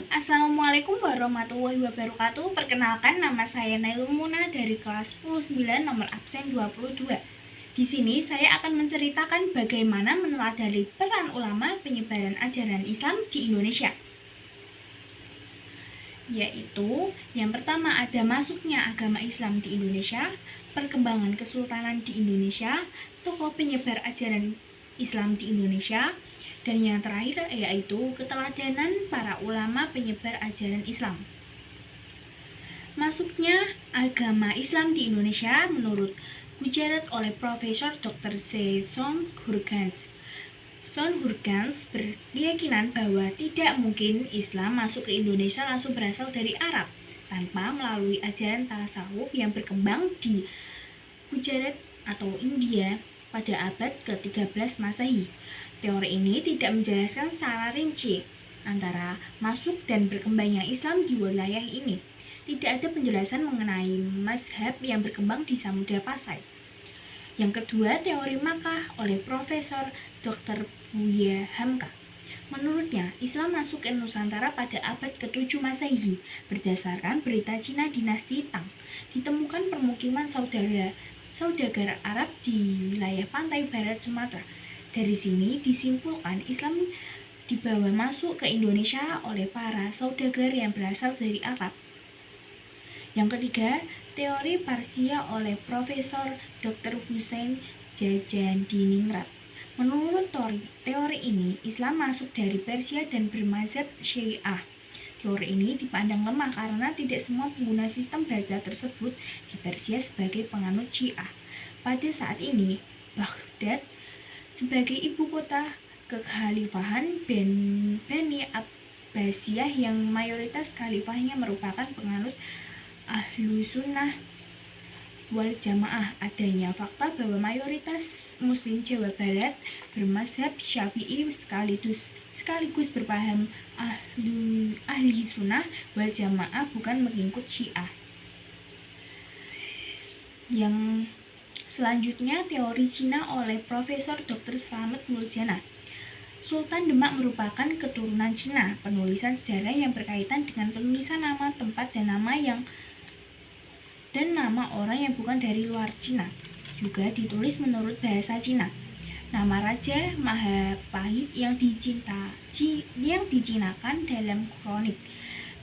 Assalamualaikum warahmatullahi wabarakatuh. Perkenalkan, nama saya Nailul Muna dari kelas 10-9 nomor absen 22. Di sini saya akan menceritakan bagaimana meneladani peran ulama penyebaran ajaran Islam di Indonesia. Yaitu, yang pertama ada masuknya agama Islam di Indonesia, perkembangan kesultanan di Indonesia, tokoh penyebar ajaran Islam di Indonesia, dan yang terakhir yaitu keteladanan para ulama penyebar ajaran Islam. Masuknya agama Islam di Indonesia menurut Gujarat oleh Profesor Dr. Son Hurgans. Son Hurgans berkeyakinan bahwa tidak mungkin Islam masuk ke Indonesia langsung berasal dari Arab tanpa melalui ajaran tasawuf yang berkembang di Gujarat atau India pada abad ke-13 Masehi. Teori ini tidak menjelaskan secara rinci antara masuk dan berkembangnya Islam di wilayah ini. Tidak ada penjelasan mengenai mazhab yang berkembang di Samudra Pasai. Yang kedua, teori Makkah oleh Profesor Dr. Buya Hamka. Menurutnya, Islam masuk ke Nusantara pada abad ke-7 Masehi berdasarkan berita Cina dinasti Tang. Ditemukan permukiman saudagar Arab di wilayah pantai barat Sumatera. Dari sini disimpulkan Islam dibawa masuk ke Indonesia oleh para saudagar yang berasal dari Arab. Yang ketiga, teori Parsia oleh Profesor Dr. Hussein Jajandiningrat. Menurut teori ini, Islam masuk dari Persia dan bermazhab Syiah. Teori ini dipandang lemah karena tidak semua pengguna sistem baca tersebut di Persia sebagai penganut Syiah. Pada saat ini, Baghdad sebagai ibu kota kekhalifahan Bani Abbasiyah yang mayoritas khalifahnya merupakan penganut Ahlu Sunnah wal Jamaah. Adanya fakta bahwa mayoritas Muslim Jawa Barat bermazhab Syafi'i sekaligus berpaham ahli Sunnah wal Jamaah bukan mengikut Syiah. Yang selanjutnya, teori Cina oleh Profesor Dr. Slamet Muljana. Sultan Demak merupakan keturunan Cina. Penulisan sejarah yang berkaitan dengan penulisan nama tempat dan nama orang yang bukan dari luar Cina juga ditulis menurut bahasa Cina. Nama Raja Mahapahit yang dicinakan dalam kronik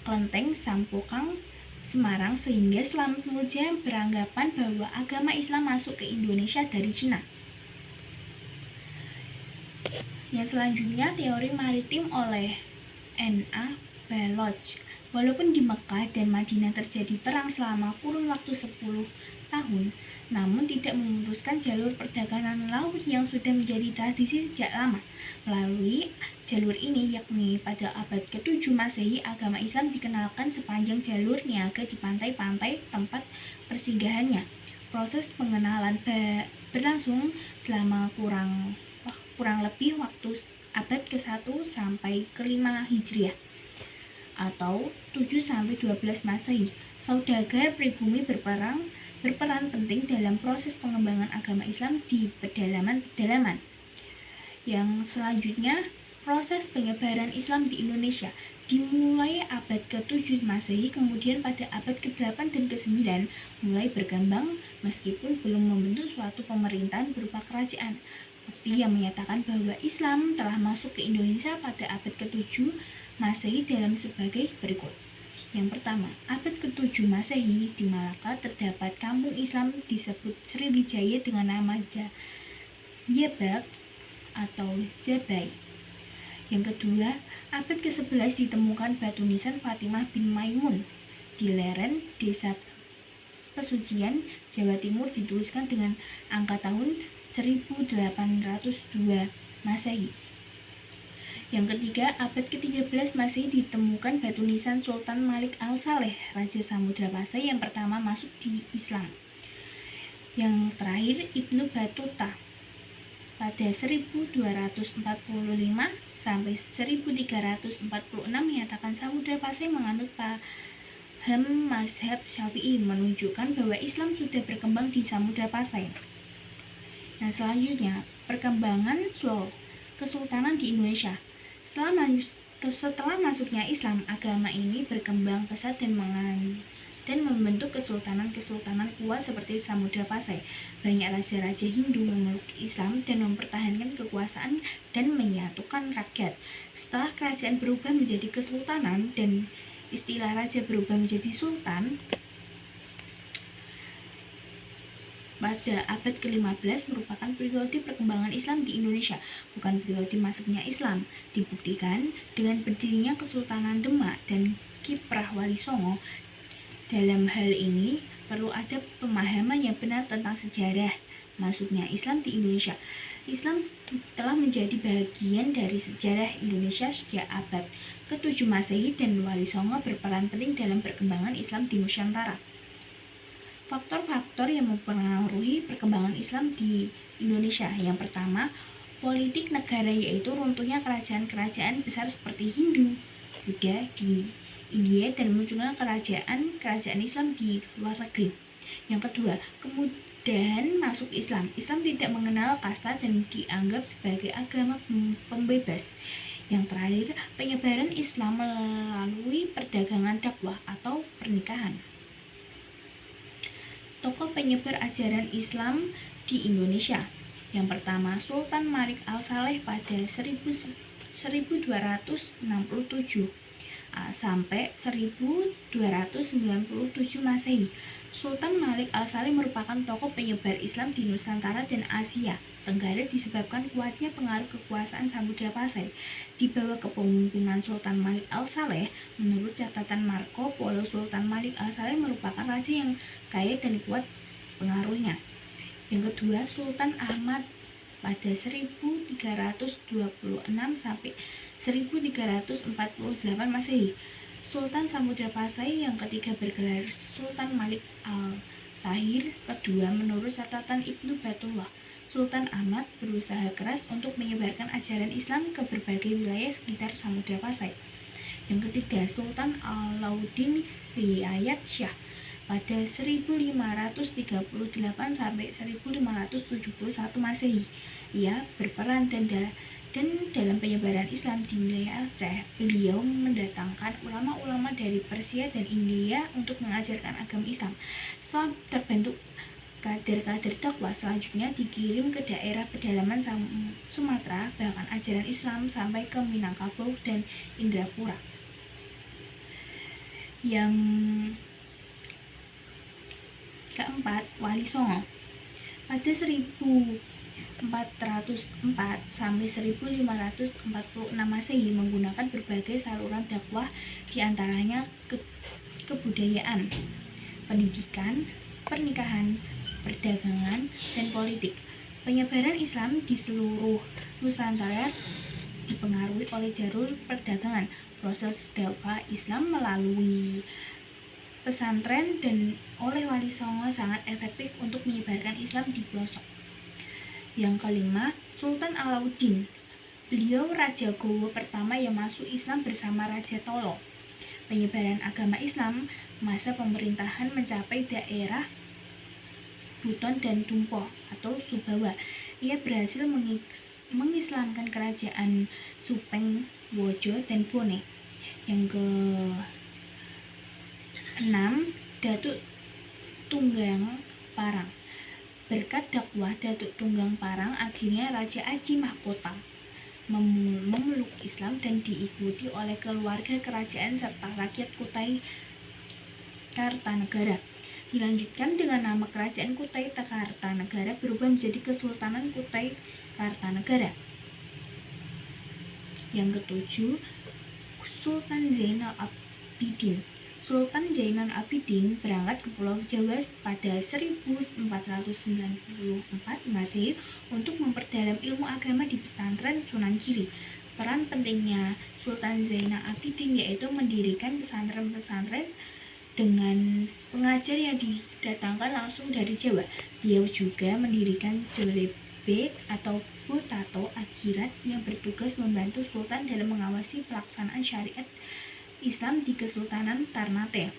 Klenteng Sampokong Semarang, sehingga Slamet Muljana beranggapan bahwa agama Islam masuk ke Indonesia dari Cina. Yang selanjutnya, teori maritim oleh N.A. Baloch. Walaupun di Mekah dan Madinah terjadi perang selama kurun waktu 10 tahun, namun tidak memutuskan jalur perdagangan laut yang sudah menjadi tradisi sejak lama. Melalui jalur ini, yakni pada abad ke-7 Masehi, agama Islam dikenalkan sepanjang jalur niaga di pantai-pantai tempat persinggahannya. Proses pengenalan berlangsung selama kurang lebih waktu abad ke-1 sampai ke-5 Hijriah atau 7-12 Masehi. Saudagar pribumi berperan penting dalam proses pengembangan agama Islam di pedalaman. Yang selanjutnya, proses penyebaran Islam di Indonesia dimulai abad ke-7 Masehi, kemudian pada abad ke-8 dan ke-9 mulai berkembang meskipun belum membentuk suatu pemerintahan berupa kerajaan. Bukti yang menyatakan bahwa Islam telah masuk ke Indonesia pada abad ke-7 Masehi dalam sebagai berikut. Yang pertama, abad ke-7 Masehi di Malaka terdapat kampung Islam disebut Sriwijaya dengan nama Zayabad atau Zabai. Yang kedua, abad ke-11 ditemukan batu nisan Fatimah bin Maimun di lereng desa Pesucian, Jawa Timur, dituliskan dengan angka tahun 1802 Masehi. Yang ketiga, abad ke-13 Masehi ditemukan batu nisan Sultan Malik Al-Saleh, Raja Samudra Pasai yang pertama masuk di Islam. Yang terakhir, Ibnu Battuta pada 1245 sampai 1346 menyatakan Samudra Pasai menganut paham mazhab Syafi'i, menunjukkan bahwa Islam sudah berkembang di Samudra Pasai. Nah, selanjutnya, perkembangan Kesultanan di Indonesia. Setelah Setelah masuknya Islam, agama ini berkembang pesat dan membentuk kesultanan-kesultanan kuat seperti Samudra Pasai. Banyak raja-raja Hindu memeluk Islam dan mempertahankan kekuasaan dan menyatukan rakyat. Setelah kerajaan berubah menjadi kesultanan dan istilah raja berubah menjadi sultan, pada abad ke-15 merupakan periode perkembangan Islam di Indonesia, bukan periode masuknya Islam. Dibuktikan dengan berdirinya Kesultanan Demak dan kiprah Wali Songo. Dalam hal ini, perlu ada pemahaman yang benar tentang sejarah masuknya Islam di Indonesia. Islam telah menjadi bagian dari sejarah Indonesia sejak abad ke-7 Masehi dan Wali Songo berperan penting dalam perkembangan Islam di Nusantara. Faktor-faktor yang mempengaruhi perkembangan Islam di Indonesia. Yang pertama, politik negara, yaitu runtuhnya kerajaan-kerajaan besar seperti Hindu, Buddha di India dan munculnya kerajaan Islam di luar negeri. Yang kedua, kemudahan masuk Islam. Islam tidak mengenal kasta dan dianggap sebagai agama pembebas. Yang terakhir, penyebaran Islam melalui perdagangan dakwah atau pernikahan. Tokoh penyebar ajaran Islam di Indonesia. Yang pertama, Sultan Malik Al-Saleh pada 1267 sampai 1297 Masehi. Sultan Malik Al-Saleh merupakan tokoh penyebar Islam di Nusantara dan Asia Tenggara disebabkan kuatnya pengaruh kekuasaan Samudra Pasai. Di bawah kepemimpinan Sultan Malik Al-Saleh, menurut catatan Marco Polo, Sultan Malik Al-Saleh merupakan raja yang kaya dan kuat pengaruhnya. Yang kedua, Sultan Ahmad pada 1326 sampai 1348 Masehi. Sultan Samudra Pasai yang ketiga bergelar Sultan Malik Al-Tahir kedua. Menurut catatan Ibnu Batullah, Sultan Ahmad berusaha keras untuk menyebarkan ajaran Islam ke berbagai wilayah sekitar Samudra Pasai. Yang ketiga, Sultan Alauddin Riayat Shah pada 1538 sampai 1571 Masehi. Ia berperan dan dalam penyebaran Islam di wilayah Aceh. Beliau mendatangkan ulama-ulama dari Persia dan India untuk mengajarkan agama Islam. Setelah terbentuk kader-kader dakwah, selanjutnya dikirim ke daerah pedalaman Sumatera, bahkan ajaran Islam sampai ke Minangkabau dan Indrapura. Yang keempat, Wali Songo. Pada 1404 sampai 1546 Masehi menggunakan berbagai saluran dakwah, diantaranya kebudayaan, pendidikan, pernikahan, perdagangan, dan politik. Penyebaran Islam di seluruh Nusantara dipengaruhi oleh jalur perdagangan. Proses dakwah Islam melalui pesantren dan oleh Wali Songo sangat efektif untuk menyebarkan Islam di pelosok. Yang kelima, Sultan Alauddin. Beliau Raja Gowo pertama yang masuk Islam bersama Raja Tolo. Penyebaran agama Islam masa pemerintahan mencapai daerah Buton dan Tumpo atau Sumbawa. Ia berhasil mengislamkan kerajaan Supeng, Wojo, dan Bone. Yang ke-6, Datuk Tunggang Parang. Berkat dakwah Datuk Tunggang Parang, akhirnya Raja Aji Mahkota memeluk Islam dan diikuti oleh keluarga kerajaan serta rakyat Kutai Kartanegara. Dilanjutkan dengan nama kerajaan Kutai Kartanegara berubah menjadi Kesultanan Kutai Kartanegara. Yang ke-7, Sultan Zainal Abidin. Sultan Zainal Abidin berangkat ke Pulau Jawa pada 1494 Masehi untuk memperdalam ilmu agama di pesantren Sunan Giri. Peran pentingnya Sultan Zainal Abidin yaitu mendirikan pesantren-pesantren dengan pengajar yang didatangkan langsung dari Jawa. Dia juga mendirikan Jolebe atau Botato Akhirat yang bertugas membantu Sultan dalam mengawasi pelaksanaan syariat Islam di Kesultanan Ternate.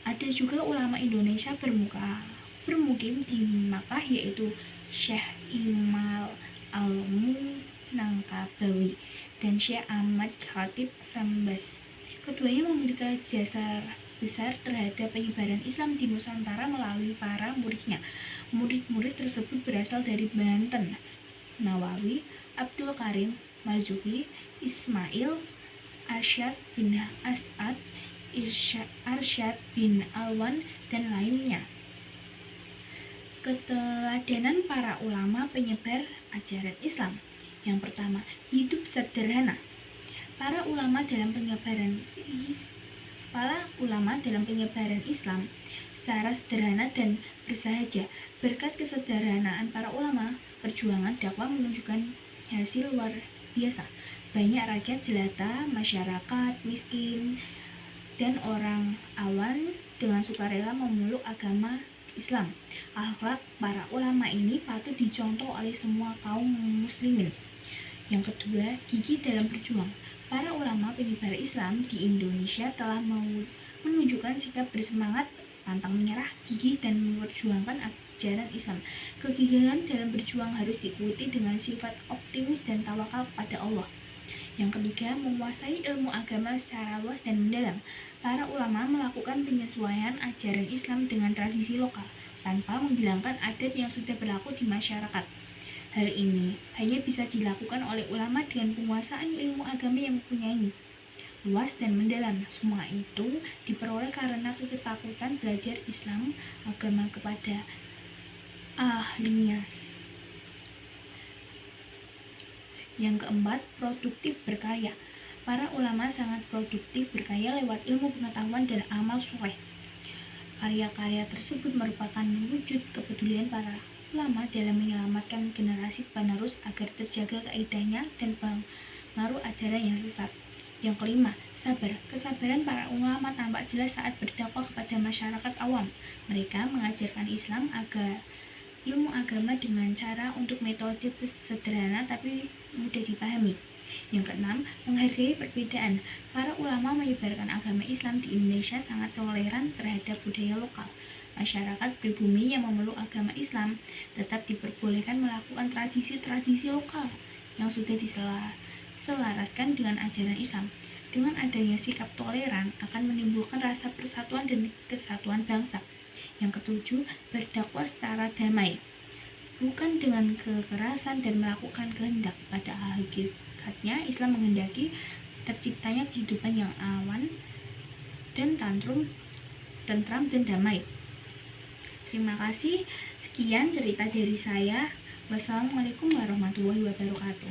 Ada juga ulama Indonesia bermukim di Makkah, yaitu Syekh Imal Al-Munangkabawi dan Syekh Ahmad Khatib Sambas. Keduanya memiliki jasa besar terhadap penyebaran Islam di Nusantara melalui para muridnya. Murid-murid tersebut berasal dari Banten, Nawawi, Abdul Karim, Marzuki, Ismail, Arsyad bin As'ad, Arsyad bin Alwan, dan lainnya. Keteladanan para ulama penyebar ajaran Islam. Yang pertama, hidup sederhana. Para ulama dalam penyebaran Islam secara sederhana dan bersahaja. Berkat kesederhanaan para ulama, perjuangan dakwah menunjukkan hasil luar biasa. Banyak rakyat jelata, masyarakat miskin, dan orang awam dengan sukarela memeluk agama Islam. Akhlak para ulama ini patut dicontoh oleh semua kaum muslimin. Yang kedua, gigih dalam berjuang. Para ulama penyebar Islam di Indonesia telah menunjukkan sikap bersemangat, pantang menyerah, gigih, dan memperjuangkan ajaran Islam. Kegigihan dalam berjuang harus diikuti dengan sifat optimis dan tawakal kepada Allah. Yang ketiga, menguasai ilmu agama secara luas dan mendalam. Para ulama melakukan penyesuaian ajaran Islam dengan tradisi lokal, tanpa menghilangkan adat yang sudah berlaku di masyarakat. Hal ini hanya bisa dilakukan oleh ulama dengan penguasaan ilmu agama yang mempunyai luas dan mendalam. Semua itu diperoleh karena ketakutan belajar Islam agama kepada ahlinya. Yang keempat, produktif berkarya. Para ulama sangat produktif berkarya lewat ilmu pengetahuan dan amal soleh. Karya-karya tersebut merupakan wujud kepedulian para ulama dalam menyelamatkan generasi penerus agar terjaga kaidahnya dan pengaruh ajaran yang sesat. Yang kelima, sabar. Kesabaran para ulama tampak jelas saat berdakwah kepada masyarakat awam. Mereka mengajarkan Islam agar ilmu agama dengan cara untuk metode sederhana tapi mudah dipahami. Yang keenam, menghargai perbedaan. Para ulama menyebarkan agama Islam di Indonesia sangat toleran terhadap budaya lokal. Masyarakat pribumi yang memeluk agama Islam tetap diperbolehkan melakukan tradisi-tradisi lokal yang sudah diselaraskan dengan ajaran Islam. Dengan adanya sikap toleran akan menimbulkan rasa persatuan dan kesatuan bangsa. Yang ketujuh, berdakwah secara damai, bukan dengan kekerasan dan melakukan kehendak. Pada hakikatnya, Islam menghendaki terciptanya kehidupan yang aman dan tentram dan damai. Terima kasih. Sekian cerita dari saya. Wassalamualaikum warahmatullahi wabarakatuh.